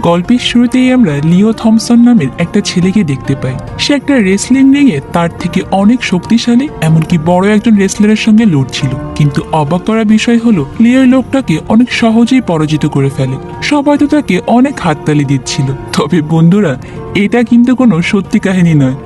গল্পের শুরুতেই আমরা লিও থমসন নামের একটা ছেলেকে দেখতে পাই। সে একটা রেসলিং রিংয়ে তার থেকে অনেক শক্তিশালী এমনকি বড় একজন রেসলারের সঙ্গে লড়ছিল। কিন্তু অবাক করা বিষয় হলো লিও লোকটাকে অনেক সহজেই পরাজিত করে ফেলে। সবাই তো তাকে অনেক হাততালি দিচ্ছিল। তবে বন্ধুরা, এটা কিন্তু কোনো সত্যি কাহিনী নয়,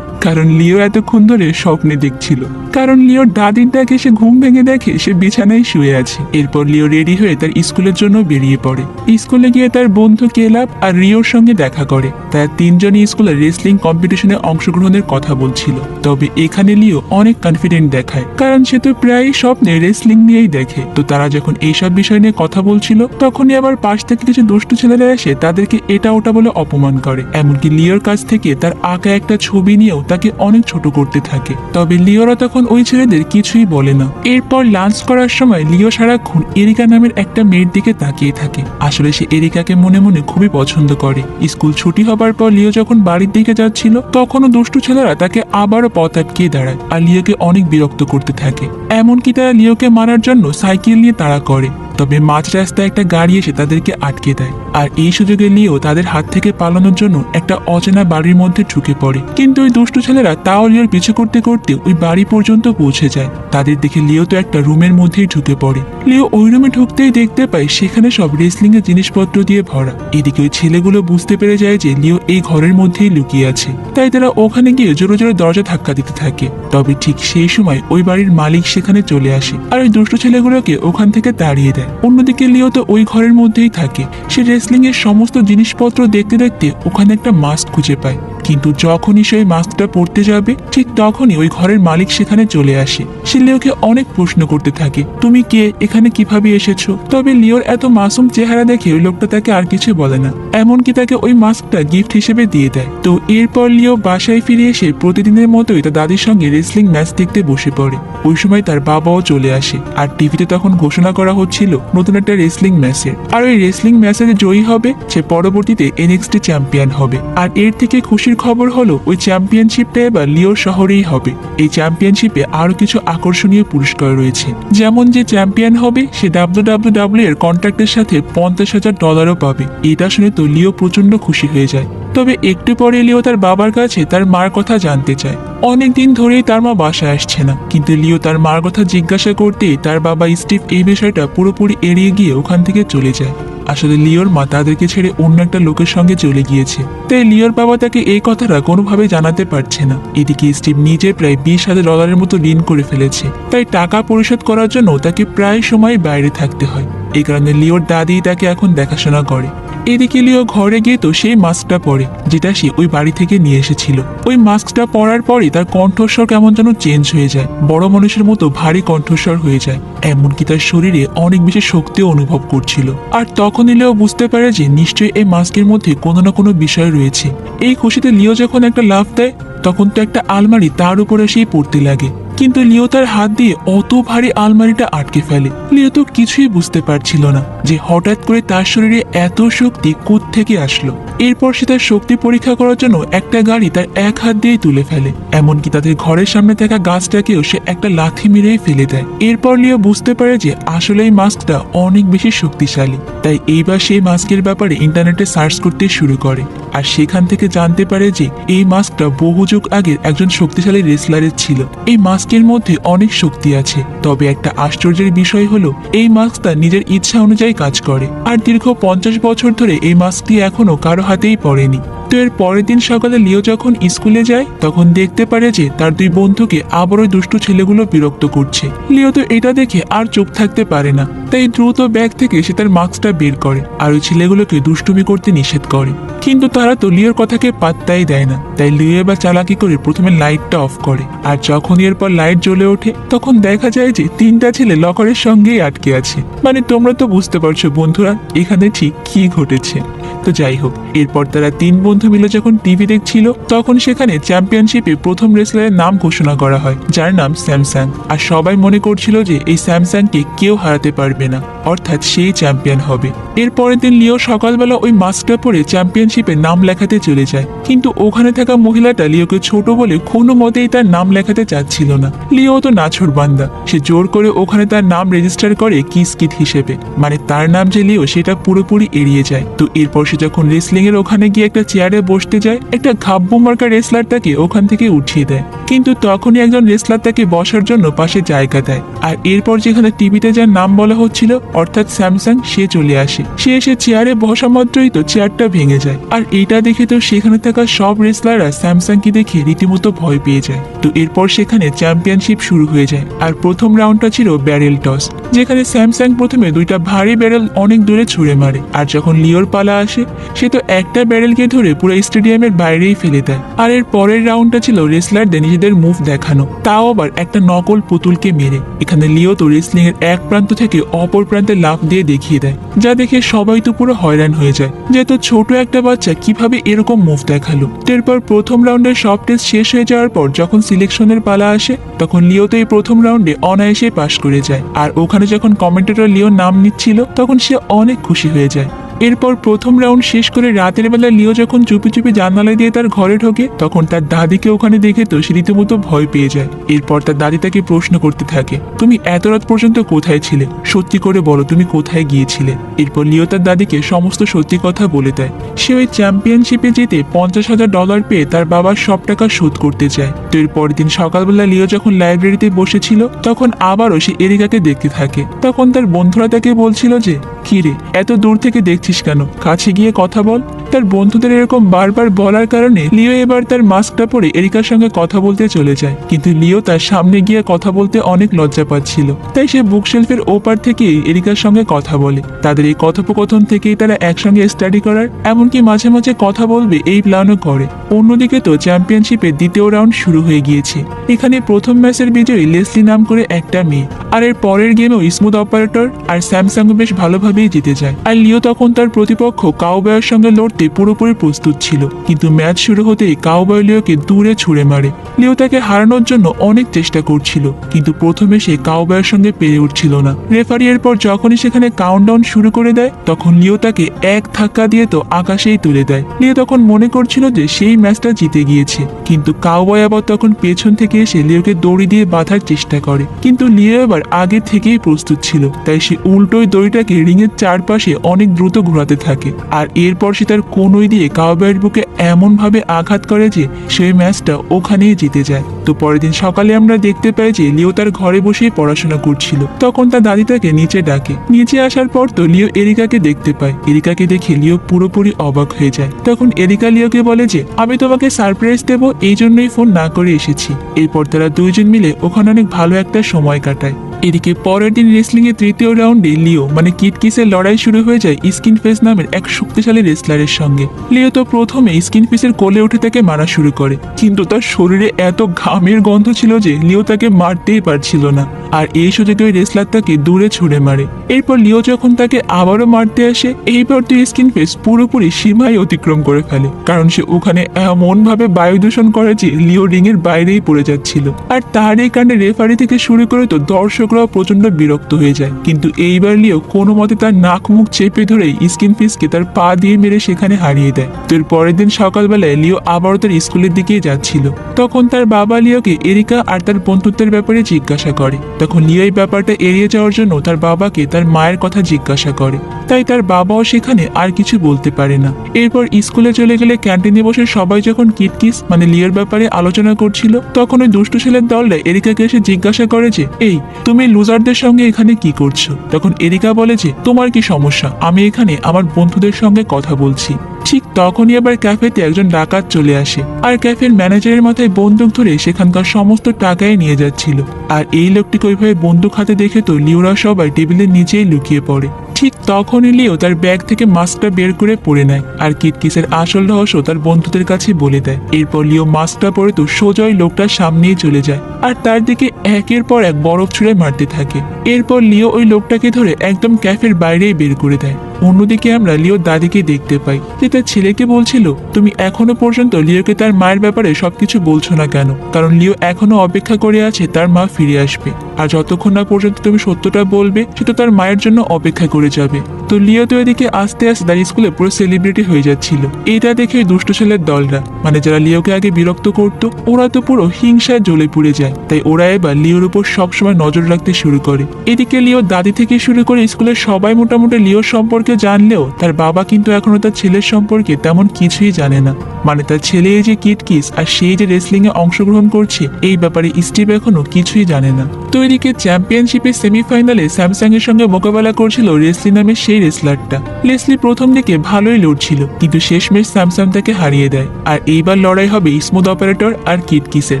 কারণ লিও এতক্ষণ ধরে স্বপ্নে দেখছিল। কারণ লিওর দাদির ডাকে সে ঘুম ভেঙে দেখে সে বিছানায় শুয়ে আছে। এরপর লিও রেডি হয়ে তার স্কুলের জন্য বেরিয়ে পড়ে। স্কুলে গিয়ে তার বন্ধু কেলাব আর রিওর সঙ্গে দেখা করে। তারা তিনজনই স্কুলের রেসলিং কম্পিটিশনে অংশগ্রহণের কথা বলছিল। তবে এখানে লিও অনেক কনফিডেন্ট দেখায়, কারণ সে তো প্রায় স্বপ্নে রেসলিং নিয়েই দেখে। তো তারা যখন এইসব বিষয় নিয়ে কথা বলছিল, তখনই আবার পাশ থেকে কিছু দুষ্টু ছেলেরা এসে তাদেরকে এটা ওটা বলে অপমান করে। এমনকি লিওর কাছ থেকে তার আঁকা একটা ছবি নিয়েও তাকে অনেক ছোট করতে থাকে। তবে লিওরা তখন ওই ছেলেদের কিছুই বলে না। এরপর লাঞ্চ করার সময় লিও সারাক্ষণ এরিকা নামের একটা মেয়ের দিকে তাকিয়ে থাকে। আসলে সে এরিকাকে মনে মনে খুবই পছন্দ করে। স্কুল ছুটি হবার পর লিও যখন বাড়ির দিকে যাচ্ছিল, তখনও দুষ্টু ছেলেরা তাকে আবারও পথ আটকিয়ে দাঁড়ায় আর লিওকে অনেক বিরক্ত করতে থাকে। এমনকি তারা লিওকে মারার জন্য সাইকেল নিয়ে তাড়া করে। তবে মাঝ রাস্তায় একটা গাড়ি এসে তাদেরকে আটকে দেয়। আর এই সুযোগে লিও তাদের হাত থেকে পালানোর জন্য একটা অচেনা বাড়ির মধ্যে ঢুকে পড়ে। কিন্তু ওই দুষ্টু ছেলেরা তাও লিওর পিছু করতে করতে ওই বাড়ি পর্যন্ত পৌঁছে যায়। তাদের দেখে লিও তো একটা রুমের মধ্যেই ঢুকে পড়ে। লিও ওই রুমে ঢুকতেই দেখতে পায় সেখানে সব রেসলিং এর জিনিসপত্র দিয়ে ভরা। এদিকে ওই ছেলেগুলো বুঝতে পেরে যায় যে লিও এই ঘরের মধ্যেই লুকিয়ে আছে। তাই তারা ওখানে গিয়ে জোরে জোরে দরজা ধাক্কা দিতে থাকে। তবে ঠিক সেই সময় ওই বাড়ির মালিক সেখানে চলে আসে আর ওই দুষ্টু ছেলেগুলোকে ওখান থেকে তাড়িয়ে দেয়। অন্যদিকে লিও তো ওই ঘরের মধ্যেই থাকে। সে রেসলিং এর সমস্ত জিনিসপত্র দেখতে দেখতে ওখানে একটা মাস্ক খুঁজে পায়। কিন্তু যখনই সে ওই মাস্কটা পরতে যাবে, ঠিক তখনই ওই ঘরের মালিক সেখানে চলে আসে। সে লিওকে অনেক প্রশ্ন করতে থাকে, তুমি কে, এখানে কিভাবে এসেছো? তবে লিওর এত মাসুম চেহারা দেখে ওই লোকটা তাকে আর কিছু বলে না, এমনকি তাকে ওই মাস্কটা গিফট হিসেবে দিয়ে দেয়। তো এরপর লিও বাসায় ফিরে এসে প্রতিদিনের মতোই তার দাদির সঙ্গে রেসলিং ম্যাচ দেখতে বসে পড়ে। ওই সময় তার বাবাও চলে আসে আর টিভিতে তখন ঘোষণা করা হচ্ছিল নতুন একটা রেসলিং ম্যাচের। আর ওই রেসলিং ম্যাচে যে জয়ী হবে সে পরবর্তীতে NXT চ্যাম্পিয়ন হবে। আর এর থেকে খুশির খবর হলো ওই চ্যাম্পিয়নশিপটা এবার লিওর শহরেই হবে। এই চ্যাম্পিয়নশিপে আরো কিছু আকর্ষণীয় পুরস্কার রয়েছে, যেমন যে চ্যাম্পিয়ন হবে সে WWE এর কন্ট্রাক্টের সাথে $50,000 পাবে। এটা শুনে তো লিও প্রচন্ড খুশি হয়ে যায়। তবে একটু পরে লিও তার বাবার কাছে তার মার কথা জানতে চায়। অনেকদিন ধরেই তার মা বাসায় আসছে না, কিন্তু লিও তার মার কথা জিজ্ঞাসা করতেই তার বাবা স্টিভ এই বিষয়টা পুরোপুরি এড়িয়ে গিয়ে ওখান থেকে চলে যায়। আসলে লিওর মা তাদেরকে ছেড়ে অন্য একটা লোকের সঙ্গে চলে গিয়েছে, তাই লিওর বাবা তাকে এই কথাটা কোনোভাবে জানাতে পারছে না। এদিকে স্টিভ নিজে প্রায় $20,000 মতো ঋণ করে ফেলেছে, তাই টাকা পরিশোধ করার জন্য তাকে প্রায় সময় বাইরে থাকতে হয়। এই কারণে লিওর দাদি তাকে এখন দেখাশোনা করে। এদিকে লিও ঘরে গিয়ে তো সেই মাস্কটা পরে, যেটা সে ওই বাড়ি থেকে নিয়ে এসেছিল। ওই মাস্কটা পরার পরই তার কণ্ঠস্বর কেমন যেন চেঞ্জ হয়ে যায়, বড় মানুষের মতো ভারী কণ্ঠস্বর হয়ে যায়। এমনকি তার শরীরে অনেক বেশি শক্তিও অনুভব করছিল। আর তখন লিও বুঝতে পারে যে নিশ্চয়ই এই মাস্কের মধ্যে কোনো না কোনো বিষয় রয়েছে। এই খুশিতে লিও যখন একটা লাফ দেয়, তখন তো একটা আলমারি তার উপরে এসেই পড়তে লাগে। কিন্তু লিও তার হাত দিয়ে অত ভারী আলমারিটা আটকে ফেলে। লিও তো কিছুই বুঝতে পারছিল না যে হঠাৎ করে তার শরীরে এত শক্তি কোত্থেকে আসলো। এরপর সে তার শক্তি পরীক্ষা করার জন্য একটা গাড়ি তার এক হাত দিয়েই তুলে ফেলে। এমনকি তাদের ঘরের সামনে থাকা গাছটাকেও সে একটা লাথি মেরেই ফেলে দেয়। এরপর লিও বুঝতে পারে যে আসলে এই মাস্কটা অনেক বেশি শক্তিশালী। তাই এইবার সেই মাস্কের ব্যাপারে ইন্টারনেটে সার্চ করতে শুরু করে। আর সেখান থেকে জানতে পারে যে এই মাস্কটা বহু যুগ আগের একজন শক্তিশালী রেসলারের ছিল। এই মাস্কের মধ্যে অনেক শক্তি আছে। তবে একটা আশ্চর্যের বিষয় হলো এই মাস্কটা নিজের ইচ্ছা অনুযায়ী কাজ করে। আর দীর্ঘ 50 বছর ধরে এই মাস্কটি এখনো কারো হাতেই পড়েনি। তো এর পরের দিন সকালে লিও যখন স্কুলে যায়, তখন দেখতে পারে যে তার দুই বন্ধুকে আবার ওই দুষ্টু ছেলেগুলো বিরক্ত করছে। লিও তো এটা দেখে আর চুপ থাকতে পারে না, তাই দ্রুত ব্যাগ থেকে সে তার মাস্কটা বের করে আর ওই ছেলেগুলোকে দুষ্টুমি করতে নিষেধ করে। কিন্তু তারা তো লিওর কথাকে পাত্তাই দেয় না। তাই লিও এবার চালাকি করে প্রথমে লাইটটা অফ করে। আর যখন এরপর লাইট জ্বলে ওঠে, তখন দেখা যায় যে 3টা ছেলে লকারের সঙ্গেই আটকে আছে। মানে তোমরা তো বুঝতে পারছো বন্ধুরা এখানে ঠিক কি ঘটেছে। তো যাই হোক, এরপর তারা 3 বন্ধু মিলে যখন টিভি দেখছিল, তখন সেখানে চ্যাম্পিয়নশিপে প্রথম রেসলারের নাম ঘোষণা করা হয়, যার নাম স্যামসাং। আর সবাই মনে করছিল যে এই স্যামসাংকে কেউ হারাতে পারবে না, অর্থাৎ সেই চ্যাম্পিয়ন হবে। এরপরের দিন লিও সকালবেলা ওই মাস্কটা পরে চ্যাম্পিয়নশিপে নাম লেখাতে চলে যায়। কিন্তু ওখানে থাকা মহিলাটা লিওকে ছোট বলে কোনো মতেই তার নাম লেখাতে চাচ্ছিল না। লিও তো নাছোড়বান্দা, সে জোর করে ওখানে তার নাম রেজিস্টার করে কিস কিড হিসেবে। মানে তার নাম যে লিও সেটা পুরোপুরি এড়িয়ে যায়। তো এরপর সে সে যখন রেসলিং এর ওখানে গিয়ে একটা চেয়ারে বসতে যায়, একটা ঘাব্বু মার্কা রেসলার তাকে ওখান থেকে উঠিয়ে দেয়। কিন্তু তখনই একজন রেসলার তাকে বসার জন্য পাশে জায়গা দেয়। আর এরপর যেখানে টিভিতে যার নাম বলা হচ্ছিল অর্থাৎ স্যামসাং, সে চলে আসে। সে এসে চেয়ারে বসা মাত্রই তো চেয়ারটা ভেঙে যায়। আর এটা দেখে তো সেখানে থাকা সব রেসলাররা স্যামসাংকে দেখে রীতিমতো ভয় পেয়ে যায়। তো এরপর সেখানে চ্যাম্পিয়নশিপ শুরু হয়ে যায়। আর প্রথম রাউন্ডটা ছিল ব্যারেল টস, যেখানে স্যামসাং প্রথমে দুইটা ভারী ব্যারেল অনেক দূরে ছুঁড়ে মারে। আর যখন লিওর পালা আসে, সে তো একটা ব্যারেলকে ধরে পুরো স্টেডিয়ামের বাইরেই ফেলে দেয়। আর এর পরের রাউন্ডটা ছিল রেসলারদের নিজেদের মুভ দেখানো, তাও আবার একটা নকল পুতুলকে মেরে। এখানে লিও তো রেসলিং এর এক প্রান্ত থেকে অপর প্রান্তে লাফ দিয়ে দেখিয়ে দেয়, যা দেখে সবাই তো পুরো হয়রান হয়ে যায়, যেহেতু ছোট একটা বাচ্চা কিভাবে এরকম মুভ দেখালো। এরপর প্রথম রাউন্ডের সব টেস্ট শেষ হয়ে যাওয়ার পর যখন সিলেকশনের পালা আসে, তখন লিও তো এই প্রথম রাউন্ডে অনায়াসে পাশ করে যায়। আর ওখানে যখন কমেন্টেটর লিওর নাম নিচ্ছিল, তখন সে অনেক খুশি হয়ে যায়। এরপর প্রথম রাউন্ড শেষ করে রাতের বেলা লিও যখন চুপি চুপি জানালা দিয়ে তার ঘরে ঢোকে, তখন তার দাদিকে ওখানে দেখে তো সে রীতিমতো ভয় পেয়ে যায়। এরপর তার দাদি তাকে প্রশ্ন করতে থাকে, তুমি এত রাত পর্যন্ত কোথায় ছিলে? সত্যি করে বলো তুমি কোথায় গিয়েছিলে? এরপর লিও তার দাদিকে সমস্ত সত্যি কথা বলে দেয়। সে ওই চ্যাম্পিয়নশিপে জিতে $50,000 পেয়ে তার বাবার সব টাকা শোধ করতে চায়। তো এর পরের দিন সকালবেলা লিও যখন লাইব্রেরিতে বসেছিল, তখন আবারও সে এরিকাকে দেখতে থাকে। তখন তার বন্ধুরা তাকে বলছিল যে, কিরে এত দূর থেকে দেখছিস কেন, কাছে গিয়ে কথা বল। তার বন্ধুদের এরকম বারবার বলার কারণে লিও এবার তার মাস্কটা পরে এরিকার সঙ্গে কথা বলতে চলে যায়। কিন্তু লিও তার সামনে গিয়ে কথা বলতে অনেক লজ্জা পাচ্ছিল, তাই সে বুকশেলফের ওপার থেকে এরিকার সঙ্গে কথা বলে। তাদের এই কথোপকথন থেকেই তারা একসঙ্গে স্টাডি করার, এমনকি মাঝে মাঝে কথা বলবে এই প্ল্যানও করে। অন্যদিকে তো চ্যাম্পিয়নশিপের দ্বিতীয় রাউন্ড শুরু হয়ে গিয়েছে। এখানে প্রথম ম্যাচের বিজয়ী লেসলি নাম করে একটা মেয়ে, আর এর পরের গেমেও স্মুথ অপারেটর আর স্যামসাং বেশ ভালোভাবেই জিতে যায়। আর লিও তখন তার প্রতিপক্ষ কাউবয়ের সঙ্গে লড়তে পুরোপুরি প্রস্তুত ছিল, কিন্তু ম্যাচ শুরু হতেই কাউবয় লিওকে দূরে ছুঁড়ে মারে। লিও তাকে হারানোর জন্য অনেক চেষ্টা করছিল, কিন্তু প্রথমে সে কাউবয়ের সঙ্গে পেরে উঠছিল না। রেফারি এর পর যখনই সেখানে কাউন্টডাউন শুরু করে দেয়, তখন লিও তাকে এক ধাক্কা দিয়ে তো আকাশেই তুলে দেয়। লিও তখন মনে করছিল যে সেই ম্যাচটা জিতে গিয়েছে, কিন্তু কাউবয় আবার তখন পেছন থেকে এসে লিওকে দড়ি দিয়ে বাঁধার চেষ্টা করে। কিন্তু লিও এবার আগে থেকেই প্রস্তুত ছিল, তাই সে উল্টোই দড়িটাকে রিংয়ের চারপাশে অনেক দ্রুত ঘোরাতে থাকে। আর এরপর সে তার কোনই দিয়ে কাউবয়ের বুকে এমন ভাবে আঘাত করে যে সেই ম্যাচটা ওখানেই জিতে যায়। তো পরের দিন সকালে আমরা দেখতে পাই যে লিও তার ঘরে বসেই পড়াশোনা করছিল। তখন তার দাদি তাকে নিচে ডাকে। নিচে আসার পর তো লিও এরিকাকে দেখতে পায়। এরিকাকে দেখে লিও পুরোপুরি অবাক হয়ে যায়। তখন এরিকা লিওকে বলে যে, আমি তোমাকে সারপ্রাইজ দেবো, এই জন্যই ফোন না করে এসেছি। এরপর তারা দুইজন মিলে ওখানে অনেক ভালো একটা সময় কাটায়। এদিকে পরের দিন রেসলিং এর তৃতীয় রাউন্ডে লিও মানে কিটকিসের লড়াই শুরু হয়ে যায় স্কিন ফেস নামের এক শক্তিশালী রেসলারের সঙ্গে। লিও তো প্রথমে স্কিন ফেসের কোলে উঠে তাকে মারা শুরু করে, কিন্তু তার শরীরে এত ঘামের গন্ধ ছিল যে লিও তাকে মারতেই পারছিল না। আর এই সুযোগে ওই রেসলার তাকে দূরে ছুঁড়ে মারে। এরপর লিও যখন তাকে আবারও মারতে আসে, এইবার তো স্কিন ফেস পুরোপুরি সীমাই অতিক্রম করে ফেলে, কারণ সে ওখানে এমন ভাবে বায়ু দূষণ করে যে লিও রিং এর বাইরেই পড়ে যাচ্ছিল। আর তার এই কাণ্ডে রেফারি থেকে শুরু করে তো দর্শকরাও প্রচন্ড বিরক্ত হয়ে যায়। কিন্তু এইবার লিও কোনো মতে তার নাক মুখ চেপে ধরে স্কিন ফিসকে তার পা দিয়ে মেরে সেখানে হারিয়ে দেয়। তো এর পরের দিন সকালবেলায় লিও আবারও তার স্কুলের দিকেই যাচ্ছিল। তখন তার বাবা লিওকে এরিকা আর তার বন্ধুত্বের ব্যাপারে জিজ্ঞাসা করে। তখন লিও এই ব্যাপারটা এড়িয়ে যাওয়ার জন্য তার বাবাকে তার মায়ের কথা জিজ্ঞাসা করে, তাই তার বাবাও সেখানে আর কিছু বলতে পারে না। এরপর স্কুলে চলে গেলে ক্যান্টিনে বসে সবাই যখন কিটকিস মানে লিওর ব্যাপারে আলোচনা করছিল, তখন ওই দুষ্টু ছেলের দলটা এরিকাকে এসে জিজ্ঞাসা করে যে, এই তুমি লুজারদের সঙ্গে এখানে কি করছো? তখন এরিকা বলে যে, তোমার কি সমস্যা? আমি এখানে আমার বন্ধুদের সঙ্গে কথা বলছি। ঠিক তখনই আবার ক্যাফেতে একজন ডাকাত চলে আসে, আর ক্যাফের ম্যানেজারের মাথায় বন্দুক ধরে সেখানকার সমস্ত টাকাই নিয়ে যাচ্ছিল। আর এই লোকটিকে ওইভাবে বন্দুক হাতে দেখে তো লিওরা সবাই টেবিলের নিচেই লুকিয়ে পড়ে। ঠিক তখনই লিও তার ব্যাগ থেকে মাস্কটা বের করে পরে নেয়, আর কিটকিসের আসল রহস্য তার বন্ধুদের কাছে বলে দেয়। এরপর লিও মাস্কটা পরে তো সোজা ওই লোকটার সামনেই চলে যায়, আর তার দিকে একের পর এক বরফ ছুঁড়ে মারতে থাকে। এরপর লিও ওই লোকটাকে ধরে একদম ক্যাফের বাইরেই বের করে দেয়। অন্যদিকে আমরা লিওর দাদিকে দেখতে পাই, যে তার ছেলেকে বলছিল, তুমি এখনো পর্যন্ত লিওকে তার মায়ের ব্যাপারে সবকিছু বলছো না কেন? কারণ লিও এখনো অপেক্ষা করে আছে তার মা ফিরে আসবে, আর যতক্ষণ না পর্যন্ত তুমি সত্যটা বলবে সে তো তার মায়ের জন্য অপেক্ষা করে যাবে। তো লিও তো এদিকে আস্তে আস্তে তার স্কুলে পুরো সেলিব্রিটি হয়ে যাচ্ছিল। এটা দেখে দুষ্ট ছেলের দলরা মানে যারা লিওকে আগে বিরক্ত করতো, ওরা তো পুরো হিংসায় জ্বলে পুড়ে যায়। তাই ওরা এবার লিওর উপর সবসময় নজর রাখতে শুরু করে। এদিকে লিওর দাদি থেকে শুরু করে স্কুলের সবাই মোটামুটি লিওর সম্পর্কে সম্পর্কে জানলেও তার বাবা কিন্তু এখনো তার ছেলের সম্পর্কে তেমন কিছুই জানে না। মানে তার ছেলে এই যে কিট কিস আর সেই যে রেসলিং এ অংশগ্রহণ করছে এই ব্যাপারে স্টিভ এখনো কিছুই জানে না। তো এদিকে চ্যাম্পিয়নশিপের সেমিফাইনালে স্যামসাং এর সঙ্গে মোকাবেলা করছিল রেসলি নামের সেই রেসলারটা। লেসলি প্রথম দিকে ভালোই লড়ছিল, কিন্তু শেষমেশ স্যামসাং তাকে হারিয়ে দেয়। আর এইবার লড়াই হবে স্মুথ অপারেটর আর কিট কিসের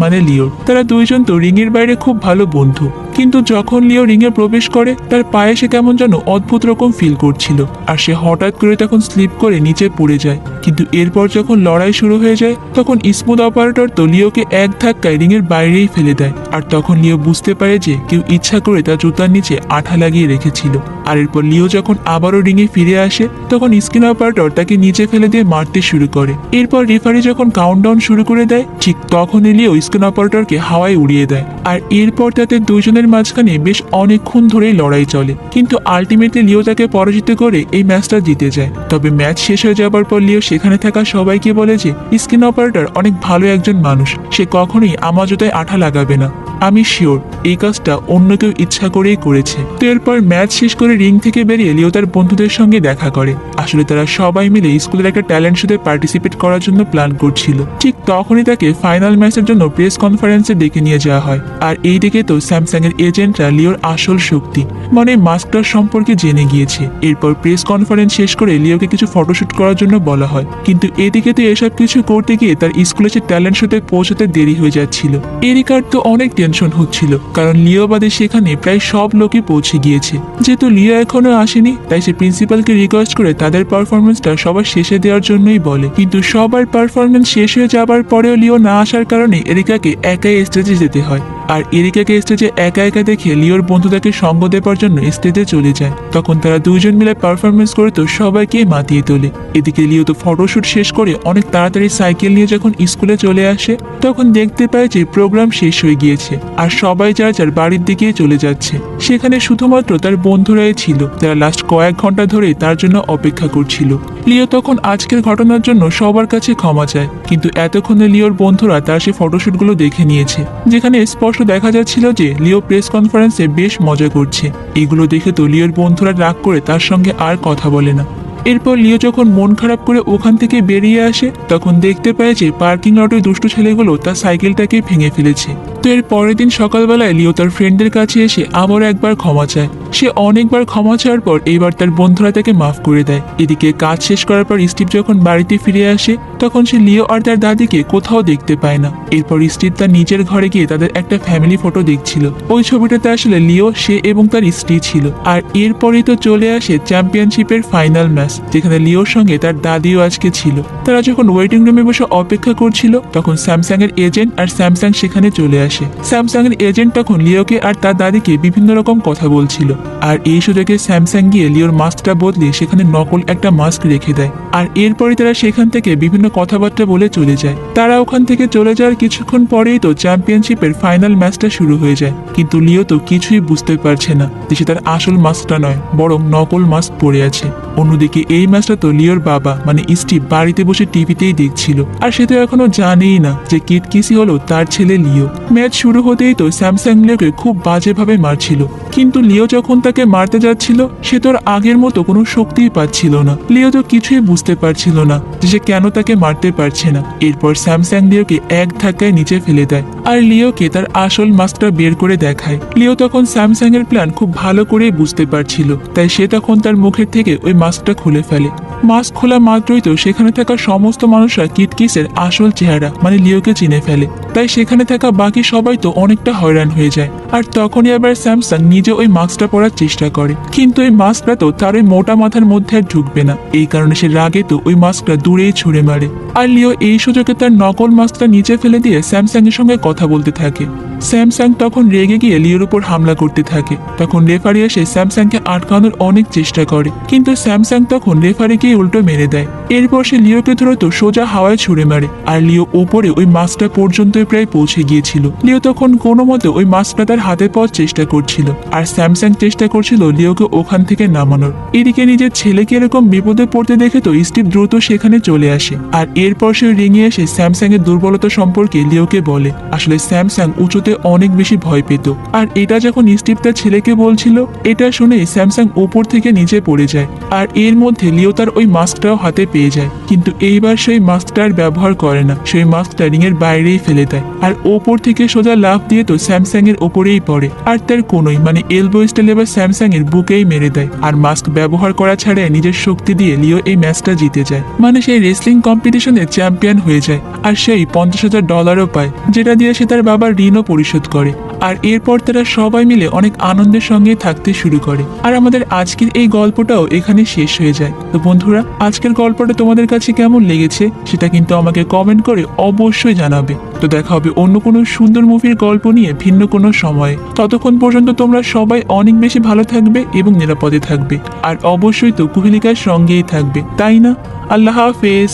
মানে লিওর। তারা দুইজন তো রিং এর বাইরে খুব ভালো বন্ধু, কিন্তু যখন লিও রিং এ প্রবেশ করে তার পায়ে সে কেমন যেন অদ্ভুত রকম ফিল করছিল, আর সে হঠাৎ করে তখন স্লিপ করে নিচে পড়ে যায়। কিন্তু এরপর যখন লড়াই শুরু হয়ে যায় তখন স্মুথ অপারেটর তো লিওকে এক ধাক্কায় রিং এর বাইরেই ফেলে দেয়। আর তখন লিও বুঝতে পারে যে কেউ ইচ্ছা করে তার জুতার নিচে আঠা লাগিয়ে রেখেছিল। আর এরপর লিও যখন আবারও রিং এ ফিরে আসে তখন স্কিন অপারেটর তাকে নিচে ফেলে দিয়ে মারতে শুরু করে। এরপর রেফারি যখন কাউন্টডাউন শুরু করে দেয় ঠিক তখনই লিও স্কিন অপারেটরকে হাওয়ায় উড়িয়ে দেয়। আর এরপর তাদের দুজনের মাঝখানে বেশ অনেকক্ষণ ধরেই লড়াই চলে, কিন্তু আলটিমেটলি লিও তাকে পরাজিত করে এই ম্যাচটা জিতে যায়। তবে ম্যাচ শেষ হয়ে যাবার পর লিও সেখানে থাকা সবাইকে বলে যে স্কিন অপারেটর অনেক ভালো একজন মানুষ, সে কখনোই আমার জুতায় আঠা লাগাবে না। আমি শিওর এই কাজটা অন্য কেউ ইচ্ছা করেই করেছে। তো এরপর ম্যাচ শেষ করে রিং থেকে বেরিয়ে লিও তার বন্ধুদের সঙ্গে দেখা করে। আসলে তারা সবাই মিলে স্কুলের একটা ট্যালেন্ট শোতে পার্টিসিপেট করার জন্য প্ল্যান করছিল। ঠিক তখনই তাকে ফাইনাল ম্যাচের জন্য প্রেস কনফারেন্সে ডেকে নিয়ে যাওয়া হয়। আর এই দিকে তো স্যামসাং এর এজেন্টরা লিওর আসল শক্তি মানে মাস্কটার সম্পর্কে জেনে গিয়েছে। এরপর প্রেস কনফারেন্স শেষ করে লিওকে কিছু ফটোশুট করার জন্য বলা হয়, কিন্তু এদিকে তো এসব কিছু করতে গিয়ে তার স্কুলে সে ট্যালেন্ট শোতে পৌঁছতে দেরি হয়ে যাচ্ছিল। এরিকার তো অনেক টেনশন হচ্ছিল, কারণ লিও বাদে সেখানে প্রায় সব লোকই পৌঁছে গিয়েছে। যেহেতু লিও এখনো আসেনি তাই সে প্রিন্সিপালকে রিকোয়েস্ট করে তাদের পারফরমেন্সটা সবার শেষে দেওয়ার জন্যই বলে। কিন্তু সবার পারফরমেন্স শেষ হয়ে যাবার পরেও লিও না আসার কারণে এরিকাকে একাই স্টেজে যেতে হয়। আর এরিকাকে স্টেজে একা একা দেখে লিওর বন্ধু তাকে সঙ্গ দেবার জন্য স্টেজে চলে যায়। তখন তারা দুইজন মিলে পারফরমেন্স করে তো সবাইকে মাতিয়ে তোলে। এদিকে লিও তো ফটোশুট শেষ করে অনেক তাড়াতাড়ি সাইকেল নিয়ে যখন স্কুলে চলে আসে তখন দেখতে পায় যে প্রোগ্রাম শেষ হয়ে গিয়েছে আর সবাই যার যার বাড়ির দিকে চলে যাচ্ছে। সেখানে শুধুমাত্র তার বন্ধুরাই ছিল যারা লাস্ট কয়েক ঘন্টা ধরে তার জন্য অপেক্ষা করছিল। লিও তখন আজকের ঘটনার জন্য সবার কাছে ক্ষমা চায়, কিন্তু এতক্ষণে লিওর বন্ধুরা তার সে ফটোশুটগুলো দেখে নিয়েছে, যেখানে স্পষ্ট দেখা যাচ্ছিল যে লিও প্রেস কনফারেন্সে বেশ মজা করছে। এগুলো দেখে তো লিওর বন্ধুরা রাগ করে তার সঙ্গে আর কথা বলে না। এরপর লিও যখন মন খারাপ করে ওখান থেকে বেরিয়ে আসে তখন দেখতে পায় যে পার্কিং লটে দুষ্টু ছেলেগুলো তার সাইকেলটাকে ভেঙে ফেলেছে। তো এর পরের দিন সকালবেলায় লিও তার ফ্রেন্ডদের কাছে এসে আবার একবার ক্ষমা চায়। সে অনেকবার ক্ষমা চাওয়ার পর এইবার তার বন্ধুরা তাকে মাফ করে দেয়। এদিকে কাজ শেষ করার পর স্টিভ যখন বাড়িতে ফিরে আসে তখন সে লিও আর তার দাদিকে কোথাও দেখতে পায় না। এরপর স্টিভ তার নিজের ঘরে গিয়ে তাদের একটা ফ্যামিলি ফটো দেখছিল। ওই ছবিটাতে আসলে লিও, সে এবং তার স্ত্রী ছিল। আর এরপরেই তো চলে আসে চ্যাম্পিয়নশিপের ফাইনাল ম্যাচ, যেখানে লিওর সঙ্গে তার দাদিও আজকে ছিল। তারা যখন ওয়েটিং রুমে বসে অপেক্ষা করছিল তখন স্যামসাং এর এজেন্ট আর স্যামসাং সেখানে চলে আসে। স্যামসাং এর এজেন্ট তখন লিওকে আর তার দাদিকে বিভিন্ন রকম কথা বলছিল। আর এই সুযোগে স্যামসাং গিয়ে লিওর মাস্কটা বদলে সেখানে নকল একটা মাস্ক রেখে দেয়। আর এরপরে তারা সেখান থেকে বিভিন্ন কথাবার্তা বলে চলে যায়। তারা ওখান থেকে চলে যাওয়ার কিছুক্ষণ পরেই তো চ্যাম্পিয়নশিপের ফাইনাল ম্যাচটা শুরু হয়ে যায়। কিন্তু লিও তো কিছুই বুঝতে পারছে না যে সে তার আসল মাস্কটা নয় বরং নকল মাস্ক পরে আছে। অন্যদিকে এই ম্যাচটা তো লিওর বাবা মানে স্টিভ বাড়িতে বসে টিভিতেই দেখছিল, আর সে তো এখনো জানেই না যে কিট কিসি হলো তার ছেলে লিও। ম্যাচ শুরু হতেই তো স্যামসাং লিওকে খুব বাজেভাবে মারছিল, কিন্তু লিও যখন তাকে মারতে যাচ্ছিল সে তো আর আগের মতো কোনো শক্তিই পাচ্ছিল না। লিও তো কিছুই বুঝতে পারছিল না যে সে কেন তাকে মারতে পারছে না। এরপর স্যামসাং লিওকে এক ধাক্কায় নিচে ফেলে দেয় আর লিওকে তার আসল মাস্কটা বের করে দেখায়। লিও তখন স্যামসাং এর প্ল্যান খুব ভালো করেই বুঝতে পারছিল, তাই সে তখন তার মুখের থেকে ওই মাস্কটা খুলে ফেলে। মাস্ক খোলা মাত্রই তো সেখানে থাকা সমস্ত মানুষরা কিটকিসের আসল চেহারা মানে লিওকে চিনে ফেলে। তাই সেখানে থাকা বাকি সবাই তো অনেকটা হয়রান হয়ে যায়। আর তখনই আবার স্যামসাং নিজে ওই মাস্কটা পরার চেষ্টা করে, কিন্তু ওই মাস্কটা তো তার ওই মোটা মাথার মধ্যে আর ঢুকবে না। এই কারণে সে রাগে তো ওই মাস্কটা দূরেই ছুঁড়ে মারে। আর লিও এই সুযোগে তার নকল মাস্কটা নিচে ফেলে দিয়ে স্যামসাং এর সঙ্গে কথা বলতে থাকে। স্যামসাং তখন রেগে গিয়ে লিওর উপর হামলা করতে থাকে। তখন রেফারি এসে স্যামসাংকে আটকানোর অনেক চেষ্টা করে, কিন্তু স্যামসাং তখন রেফারিকে উল্টো মেরে দেয়। এরপর সে লিওকে ধরে তো সোজা হাওয়ায় ছুঁড়ে মারে, আর লিও উপরে ওই মাস্কটা পর্যন্ত প্রায় পৌঁছে গিয়েছিল। লিও তখন কোনো মতে ওই মাস্কটা তার হাতে পাওয়ার চেষ্টা করছিল, আর স্যামসাং চেষ্টা করছিল লিওকে ওখান থেকে নামানোর। এদিকে নিজের ছেলেকে এরকম বিপদে পড়তে দেখে তো স্টিভ দ্রুত সেখানে চলে আসে। আর এরপর সে রিঙে এসে স্যামসাং এর দুর্বলতা সম্পর্কে লিওকে বলে। আসলে আসলে স্যামসাং উঁচুতে অনেক বেশি ভয় পেত। আর এটা যখন স্টিভ তার ছেলেকে বলছিল, এটা শুনে স্যামসাং ওপর থেকে নিচে পড়ে যায়। আর এর মধ্যে লিও তার ওই মাস্কটাও হাতে পেয়ে যায়, কিন্তু এইবার সেই মাস্কটা আর ব্যবহার করে না, সেই মাস্কটা রিং এর বাইরেই ফেলে দেয়। আর ওপর থেকে সোজা লাফ দিয়ে তো স্যামসাং এর ওপরেই পড়ে, আর তার কোনোই মানে এলবো স্টাইল এবার স্যামসাং এর বুকেই মেরে দেয়। আর মাস্ক ব্যবহার করা ছাড়াই নিজের শক্তি দিয়ে লিও এই ম্যাচটা জিতে যায়, মানে সেই রেসলিং কম্পিটিশনে চ্যাম্পিয়ন হয়ে যায়। আর সেই $50,000 পায়, যেটা দিয়ে সে তার বাবার ঋণও পরিশোধ করে। আর এরপর তারা সবাই মিলে অনেক আনন্দের সঙ্গে থাকতে শুরু করে। আর আমাদের আজকের এই গল্পটাও এখানে শেষ হয়ে যায়। তো বন্ধুরা, আজকের গল্পটা তোমাদের কাছে কেমন লেগেছে সেটা কিন্তু আমাকে কমেন্ট করে অবশ্যই জানাবে। তো দেখা হবে অন্য কোনো সুন্দর মুভির গল্প নিয়ে ভিন্ন কোনো সময়ে। ততক্ষণ পর্যন্ত তোমরা সবাই অনেক বেশি ভালো থাকবে এবং নিরাপদে থাকবে। আর অবশ্যই তো কুহেলিকার সঙ্গেই থাকবে, তাই না? আল্লাহ হাফেজ।